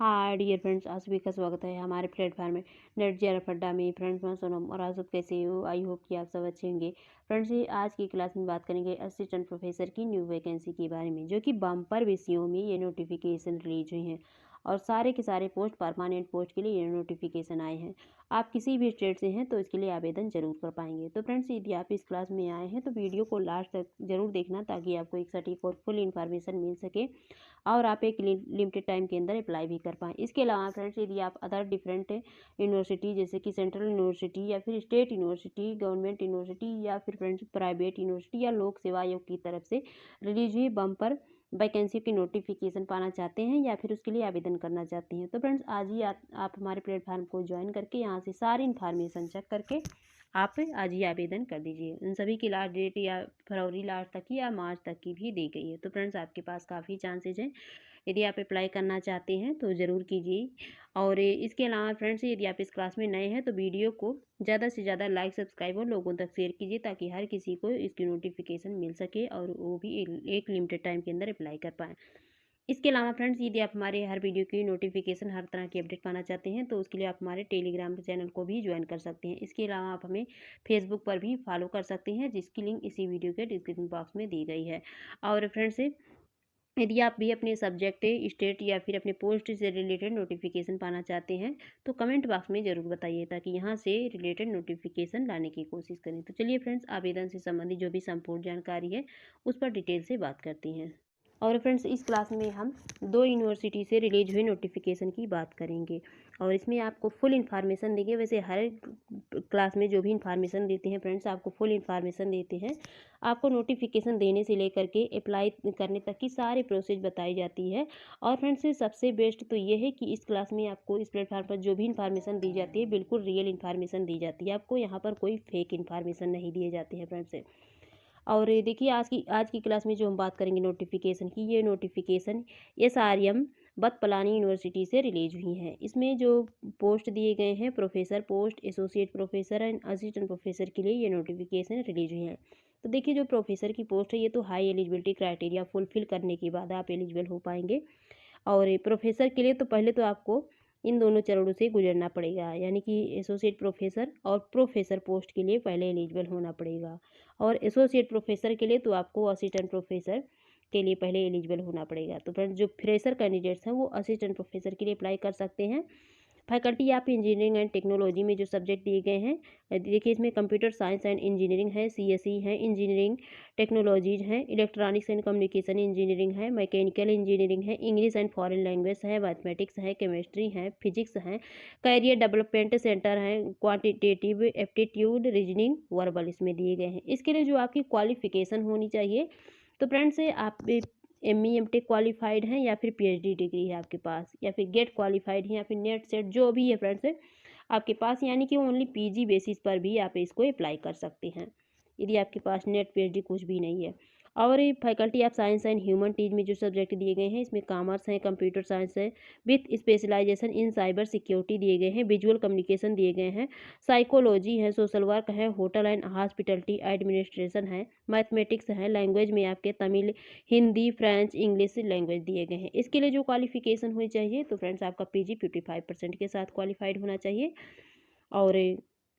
Hi dear friends, आप सभी का स्वागत है हमारे प्लेटफॉर्म में नेट जेआरएफ अड्डा में। फ्रेंड्स, मैं सोनम और आप सब कैसे हो? आई होप कि आप सब अच्छे होंगे। फ्रेंड्स, ये आज की क्लास में बात करेंगे असिस्टेंट प्रोफेसर की न्यू वैकेंसी के बारे में, जो कि बम्पर विषयों में ये नोटिफिकेशन रिलीज हुई हैं और सारे के सारे पोस्ट परमानेंट पोस्ट के लिए ये नोटिफिकेशन आए हैं। आप किसी भी स्टेट से हैं तो इसके लिए आवेदन जरूर कर पाएंगे। तो फ्रेंड्स, यदि आप इस क्लास में आए हैं तो वीडियो को लास्ट तक जरूर देखना, ताकि आपको एक सटीक और फुल इन्फॉर्मेशन मिल सके और आप एक लिमिटेड टाइम के अंदर अप्लाई भी कर पाएँ। इसके अलावा फ्रेंड्स, यदि आप अदर डिफरेंट यूनिवर्सिटी जैसे कि सेंट्रल यूनिवर्सिटी या फिर स्टेट यूनिवर्सिटी, गवर्नमेंट यूनिवर्सिटी या फिर फ्रेंड्स प्राइवेट यूनिवर्सिटी या लोक सेवा आयोग की तरफ से रिलीज हुई बम्पर वैकेंसी की नोटिफिकेशन पाना चाहते हैं या फिर उसके लिए आवेदन करना चाहते हैं, तो फ्रेंड्स आज ही आप हमारे प्लेटफॉर्म को ज्वाइन करके यहाँ से सारी इन्फॉर्मेशन चेक करके आप आज ही आवेदन कर दीजिए। उन सभी की लास्ट डेट या फरवरी लास्ट तक की या मार्च तक की भी दी गई है। तो फ्रेंड्स, आपके पास काफ़ी चांसेज हैं। यदि आप अप्लाई करना चाहते हैं तो ज़रूर कीजिए। और इसके अलावा फ्रेंड्स, यदि आप इस क्लास में नए हैं तो वीडियो को ज़्यादा से ज़्यादा लाइक, सब्सक्राइब और लोगों तक शेयर कीजिए, ताकि हर किसी को इसकी नोटिफिकेशन मिल सके और वो भी एक लिमिटेड टाइम के अंदर अप्लाई कर पाएँ। इसके अलावा फ्रेंड्स, यदि आप हमारे हर वीडियो की नोटिफिकेशन, हर तरह की अपडेट पाना चाहते हैं तो उसके लिए आप हमारे टेलीग्राम चैनल को भी ज्वाइन कर सकते हैं। इसके अलावा आप हमें फेसबुक पर भी फॉलो कर सकते हैं, जिसकी लिंक इसी वीडियो के डिस्क्रिप्शन बॉक्स में दी गई है। और फ्रेंड्स, यदि आप भी अपने सब्जेक्ट, स्टेट या फिर अपने पोस्ट से रिलेटेड नोटिफिकेशन पाना चाहते हैं तो कमेंट बॉक्स में ज़रूर बताइए, ताकि यहाँ से रिलेटेड नोटिफिकेशन लाने की कोशिश करें। तो चलिए फ्रेंड्स, आवेदन से संबंधित जो भी संपूर्ण जानकारी है उस पर डिटेल से बात करती हैं। और फ्रेंड्स, इस क्लास में हम दो यूनिवर्सिटी से रिलीज हुए नोटिफिकेशन की बात करेंगे और इसमें आपको फुल इन्फॉर्मेशन देंगे। वैसे हर क्लास में जो भी इन्फॉर्मेशन देते हैं फ्रेंड्स, आपको फुल इन्फॉर्मेशन देते हैं। आपको नोटिफिकेशन देने से लेकर के अप्लाई करने तक की सारी प्रोसेस बताई जाती है। और फ्रेंड्स, सबसे बेस्ट तो ये है कि इस क्लास में आपको इस प्लेटफॉर्म पर जो भी इन्फॉर्मेशन दी जाती है बिल्कुल रियल इन्फॉर्मेशन दी जाती है। आपको यहाँ पर कोई फेक इन्फॉर्मेशन नहीं दिए जाते हैं फ्रेंड्स। और देखिए, आज की क्लास में जो हम बात करेंगे नोटिफिकेशन की, ये नोटिफिकेशन SRM बतपलानी यूनिवर्सिटी से रिलीज हुई हैं। इसमें जो पोस्ट दिए गए हैं, professor post, associate professor and assistant professor के लिए ये नोटिफिकेशन रिलीज हुई हैं। तो देखिए, जो प्रोफेसर की पोस्ट है ये तो हाई एलिजिबिलिटी क्राइटेरिया फुलफिल करने के बाद आप एलिजिबल हो पाएंगे। और प्रोफेसर के लिए तो पहले तो आपको इन दोनों चरणों से गुजरना पड़ेगा, यानी कि एसोसिएट प्रोफेसर और प्रोफेसर पोस्ट के लिए पहले एलिजिबल होना पड़ेगा। और एसोसिएट प्रोफेसर के लिए तो आपको असिस्टेंट प्रोफेसर के लिए पहले एलिजिबल होना पड़ेगा। तो फ्रेंड्स, जो फ्रेशर कैंडिडेट्स हैं वो असिस्टेंट प्रोफेसर के लिए अप्लाई कर सकते हैं। फैकल्टी आप इंजीनियरिंग एंड टेक्नोलॉजी में जो सब्जेक्ट दिए गए हैं, देखिए इसमें कंप्यूटर साइंस एंड इंजीनियरिंग है, CSE है, इंजीनियरिंग टेक्नोलॉजीज हैं, इलेक्ट्रॉनिक्स एंड कम्युनिकेशन इंजीनियरिंग है, मैकेनिकल इंजीनियरिंग है, इंग्लिश एंड फॉरेन लैंग्वेज है, मैथमेटिक्स है, केमिस्ट्री है, फिजिक्स है, कैरियर डेवलपमेंट सेंटर है, क्वांटिटेटिव एप्टीट्यूड, रीजनिंग, वर्बल इसमें दिए गए हैं। इसके लिए जो आपकी क्वालिफिकेशन होनी चाहिए, तो फ्रेंड्स आप ME MTech क्वालिफाइड हैं या फिर PhD डिग्री है आपके पास, या फिर गेट क्वालिफाइड है या फिर नेट सेट जो भी है फ्रेंड्स आपके पास, यानी कि ओनली PG बेसिस पर भी आप इसको अप्लाई कर सकते हैं, यदि आपके पास नेट PhD कुछ भी नहीं है। और फैकल्टी आप साइंस एंड ह्यूमन टीज में जो सब्जेक्ट दिए गए हैं, इसमें कॉमर्स है, कंप्यूटर साइंस है with specialization in cyber security दिए गए हैं, विजुअल कम्युनिकेशन दिए गए हैं, साइकोलॉजी है, सोशल वर्क है, होटल एंड हॉस्पिटलिटी एडमिनिस्ट्रेशन है, मैथमेटिक्स है, लैंग्वेज में आपके Tamil, Hindi, French, English language दिए गए हैं। इसके लिए जो क्वालिफिकेशन होनी चाहिए, तो फ्रेंड्स आपका PG 55% के साथ क्वालिफाइड होना चाहिए। और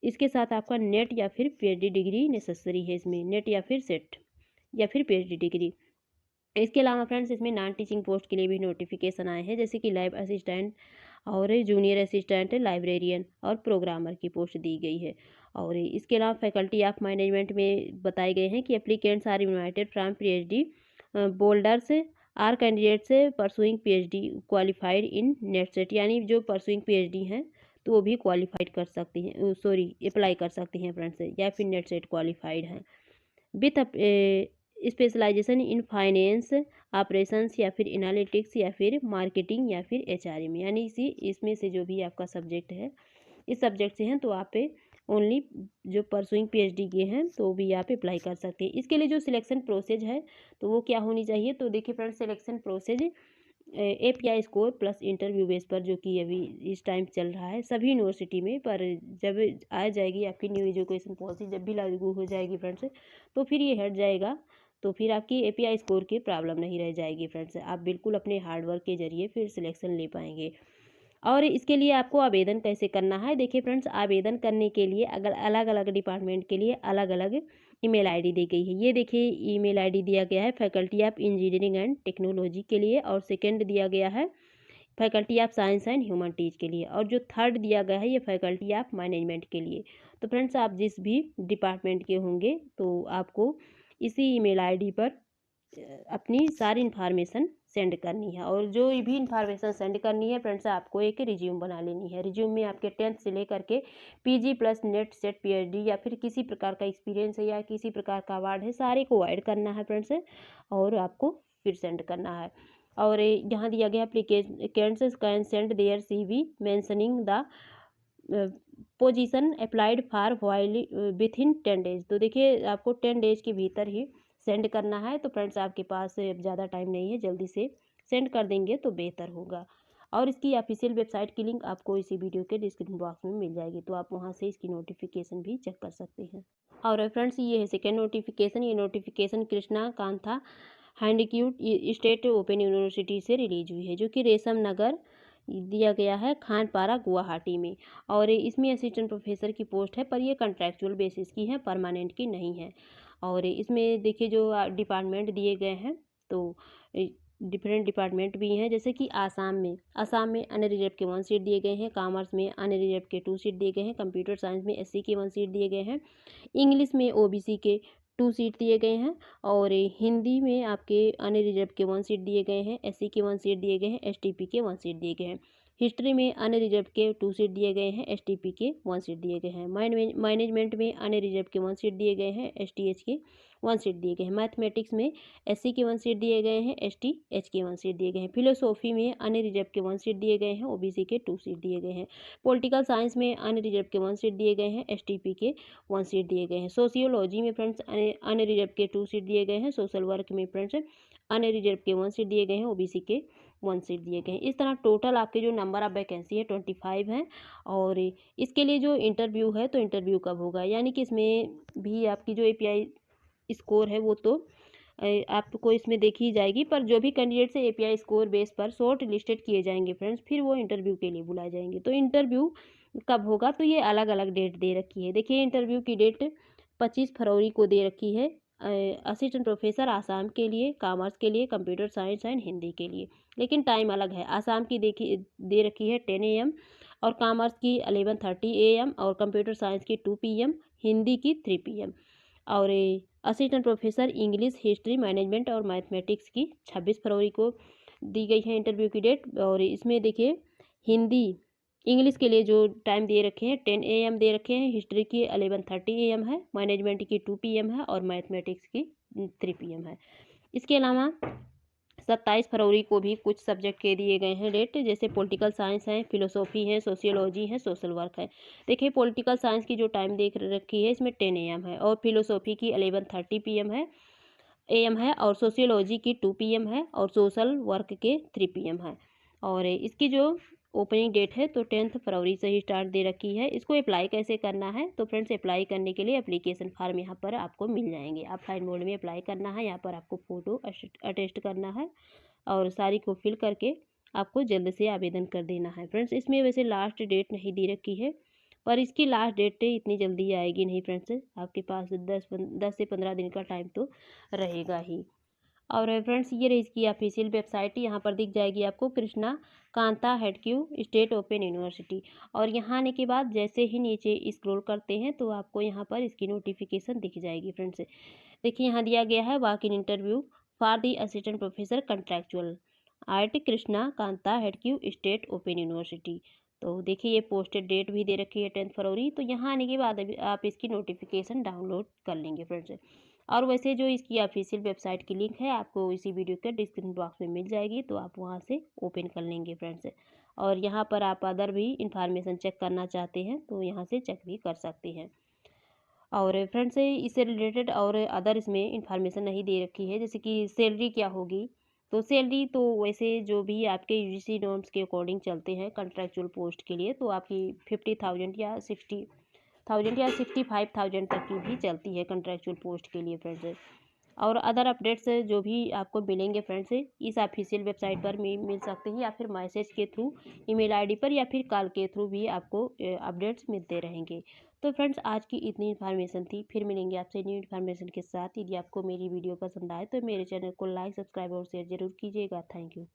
इसके साथ आपका नेट या फिर PhD डिग्री नेसेसरी है, इसमें नेट या फिर सेट या फिर PhD डिग्री। इसके अलावा फ्रेंड्स, इसमें नॉन टीचिंग पोस्ट के लिए भी नोटिफिकेशन आए हैं, जैसे कि लैब असिस्टेंट और जूनियर असिस्टेंट, लाइब्रेरियन और प्रोग्रामर की पोस्ट दी गई है। और इसके अलावा फैकल्टी ऑफ मैनेजमेंट में बताए गए हैं कि applicants are invited from PhD holders or candidates pursuing PhD qualified in NET SET, यानी जो परसुइंग PhD हैं तो वो भी क्वालिफाइड कर सकती हैं, सॉरी अप्लाई कर सकती हैं फ्रेंड्स, या फिर नेट सेट क्वालिफाइड हैं with specialization in finance operations या फिर एनालिटिक्स या फिर मार्केटिंग या फिर HRM, यानी इसमें से जो भी आपका सब्जेक्ट है, इस सब्जेक्ट से हैं तो आप ओनली जो परसुइंग PhD के हैं तो भी आप अप्लाई कर सकते हैं। इसके लिए जो सिलेक्शन प्रोसेस है तो वो क्या होनी चाहिए, तो देखिए friends, selection process API score plus interview base पर, जो कि अभी इस टाइम चल रहा है सभी यूनिवर्सिटी में, पर जब आ जाएगी आपकी न्यू एजुकेशन पॉलिसी, जब भी लागू हो जाएगी फ्रेंड्स, तो फिर ये हट जाएगा। तो फिर आपकी एपीआई स्कोर की प्रॉब्लम नहीं रह जाएगी फ्रेंड्स। आप बिल्कुल अपने हार्ड वर्क के ज़रिए फिर सिलेक्शन ले पाएंगे। और इसके लिए आपको आवेदन कैसे करना है, देखिए फ्रेंड्स, आवेदन करने के लिए अगर अलग अलग डिपार्टमेंट के लिए अलग अलग ईमेल आईडी दी गई है। ये देखिए ईमेल आईडी दिया गया है faculty of engineering and technology के लिए, और सेकंड दिया गया है faculty of science and humanities के लिए, और जो थर्ड दिया गया है ये फैकल्टी ऑफ मैनेजमेंट के लिए। तो फ्रेंड्स, आप जिस भी डिपार्टमेंट के होंगे तो आपको इसी ईमेल आईडी पर अपनी सारी इन्फॉर्मेशन सेंड करनी है। और जो भी इन्फॉर्मेशन सेंड करनी है फ्रेंड्स, आपको एक रिज्यूम बना लेनी है। रिज्यूम में आपके 10th से लेकर के PG plus net set PhD या फिर किसी प्रकार का एक्सपीरियंस है या किसी प्रकार का अवार्ड है, सारे को ऐड करना है फ्रेंड्स, और आपको फिर सेंड करना है। और यहाँ दिया गया applicants can send their CV mentioning the position applied for while with in 10 days. तो देखिए आपको 10 डेज के भीतर ही सेंड करना है। तो फ्रेंड्स, आपके पास ज़्यादा टाइम नहीं है, जल्दी से सेंड कर देंगे तो बेहतर होगा। और इसकी ऑफिशियल वेबसाइट की लिंक आपको इसी वीडियो के डिस्क्रिप्शन बॉक्स में मिल जाएगी, तो आप वहां से इसकी नोटिफिकेशन भी चेक कर सकते हैं। और फ्रेंड्स, ये है सेकेंड नोटिफिकेशन। ये notification Krishna Kanta Handique state open university से रिलीज हुई है, जो कि रेशम नगर दिया गया है खानपारा गुवाहाटी में। और इसमें असिस्टेंट प्रोफेसर की पोस्ट है, पर ये कॉन्ट्रैक्चुअल बेसिस की है, परमानेंट की नहीं है। और इसमें देखिए जो डिपार्टमेंट दिए गए हैं, तो डिफरेंट डिपार्टमेंट भी हैं, जैसे कि आसाम में अनरिजर्व के 1 सीट दिए गए हैं, कॉमर्स में अनरिजर्व के 2 सीट दिए गए हैं, कंप्यूटर साइंस में एससी के 1 सीट दिए गए हैं, इंग्लिश में ओबीसी के 2 सीट दिए गए हैं, और हिंदी में आपके अनरिजर्व के 1 सीट दिए गए हैं, एससी के 1 सीट दिए गए हैं, एसटीपी के 1 सीट दिए गए हैं। हिस्ट्री में अनरिजर्व के 2 सीट दिए गए हैं, एसटीपी के 1 सीट दिए गए हैं। मैनेजमेंट में अनरिजर्व के 1 सीट दिए गए हैं, एसटीएच के 1 सीट दिए गए हैं। मैथमेटिक्स में एससी के 1 सीट दिए गए हैं, एसटीएच के 1 सीट दिए गए हैं। फिलोसॉफी में अनरिजर्व के 1 सीट दिए गए हैं, ओबीसी के 2 सीट दिए गए हैं। पॉलिटिकल साइंस में अनरिजर्व के 1 सीट दिए गए हैं, एसटीपी के 1 सीट दिए गए हैं। सोशियोलॉजी में फ्रेंड्स अनरिजर्व के 2 सीट दिए गए हैं। सोशल वर्क में फ्रेंड्स अनरिजर्व के 1 सीट दिए गए हैं, ओबीसी के 1 सीट दिए गए हैं। इस तरह टोटल आपके जो नंबर ऑफ वैकेंसी है 25 हैं। और इसके लिए जो इंटरव्यू है, तो इंटरव्यू कब होगा, यानी कि इसमें भी आपकी जो एपीआई स्कोर है वो तो आपको इसमें देखी जाएगी, पर जो भी कैंडिडेट से एपीआई स्कोर बेस पर शॉर्ट लिस्टेड किए जाएंगे फ्रेंड्स, फिर वो इंटरव्यू के लिए बुलाए जाएंगे। तो इंटरव्यू कब होगा, तो ये अलग अलग डेट दे रखी है। देखिए इंटरव्यू की डेट 25 फरवरी को दे रखी है असिस्टेंट प्रोफेसर आसाम के लिए, कॉमर्स के लिए, कंप्यूटर साइंस एंड हिंदी के लिए, लेकिन टाइम अलग है। आसाम की देखिए दे रखी है 10 AM, और कॉमर्स की 11:30 AM, और कंप्यूटर साइंस की 2 PM, हिंदी की 3 PM। और assistant professor English, history, management और मैथमेटिक्स की 26 फरवरी को दी गई है इंटरव्यू की डेट। और इसमें देखिए हिंदी इंग्लिश के लिए जो टाइम दे रखे हैं 10 AM दे रखे हैं, हिस्ट्री की 11:30 AM है, मैनेजमेंट की 2 PM है, और मैथमेटिक्स की 3 PM है। इसके अलावा 27 फरवरी को भी कुछ सब्जेक्ट के दिए गए हैं डेट, जैसे पॉलिटिकल साइंस है, फिलोसॉफी है, सोशियोलॉजी है, सोशल वर्क है। देखिए पॉलिटिकल साइंस की जो टाइम देख रखी है इसमें 10 AM है, और फिलोसॉफी की 11:30 PM है AM है, और सोशियोलॉजी की 2 PM है, और सोशल वर्क के 3 PM है। और इसकी जो ओपनिंग डेट है तो 10 फरवरी से ही स्टार्ट दे रखी है। इसको अप्लाई कैसे करना है, तो फ्रेंड्स अप्लाई करने के लिए एप्लीकेशन फॉर्म यहाँ पर आपको मिल जाएंगे। ऑफलाइन मोड में अप्लाई करना है, यहाँ पर आपको फ़ोटो अटेस्ट करना है, और सारी को फिल करके आपको जल्द से आवेदन कर देना है। फ्रेंड्स, इसमें वैसे लास्ट डेट नहीं दे रखी है, पर इसकी लास्ट डेट इतनी जल्दी आएगी नहीं फ्रेंड्स, आपके पास 10 से 15 दिन का टाइम तो रहेगा ही। और फ्रेंड्स, ये रही इसकी ऑफिशियल वेबसाइट, यहाँ पर दिख जाएगी आपको Krishna Kanta Handique state open university. और यहाँ आने के बाद जैसे ही नीचे स्क्रॉल करते हैं तो आपको यहाँ पर इसकी नोटिफिकेशन दिख जाएगी फ्रेंड्स। देखिए यहाँ दिया गया है walk in interview for the assistant professor contractual at Krishna Kanta Handique state open university. तो देखिए ये पोस्टेड डेट भी दे रखी है 10 फरवरी। तो यहाँ आने के बाद आप इसकी नोटिफिकेशन डाउनलोड कर लेंगे फ्रेंड्स। और वैसे जो इसकी ऑफिशियल वेबसाइट की लिंक है आपको इसी वीडियो के डिस्क्रिप्शन बॉक्स में मिल जाएगी, तो आप वहां से ओपन कर लेंगे फ्रेंड्स। और यहाँ पर आप अदर भी इंफॉर्मेशन चेक करना चाहते हैं तो यहाँ से चेक भी कर सकते हैं। और फ्रेंड्स, इससे रिलेटेड और अदर इसमें इंफॉर्मेशन नहीं दे रखी है, जैसे कि सैलरी क्या होगी। तो सैलरी तो वैसे जो भी आपके यूजीसी नॉर्म्स के अकॉर्डिंग चलते हैं कंट्रैक्चुअल पोस्ट के लिए, तो आपकी 50,000 या 60,000 या 65,000 तक की भी चलती है कंट्रैक्चुअल पोस्ट के लिए फ्रेंड्स। और अदर अपडेट्स जो भी आपको मिलेंगे फ्रेंड्स, इस ऑफिशियल वेबसाइट पर मिल सकते हैं, या फिर मैसेज के थ्रू, ईमेल आईडी पर, या फिर कॉल के थ्रू भी आपको अपडेट्स मिलते रहेंगे। तो फ्रेंड्स, आज की इतनी इन्फॉर्मेशन थी। फिर मिलेंगे आपसे न्यू इन्फॉर्मेशन के साथ। यदि आपको मेरी वीडियो पसंद आए तो मेरे चैनल को लाइक, सब्सक्राइब और शेयर जरूर कीजिएगा। Thank you.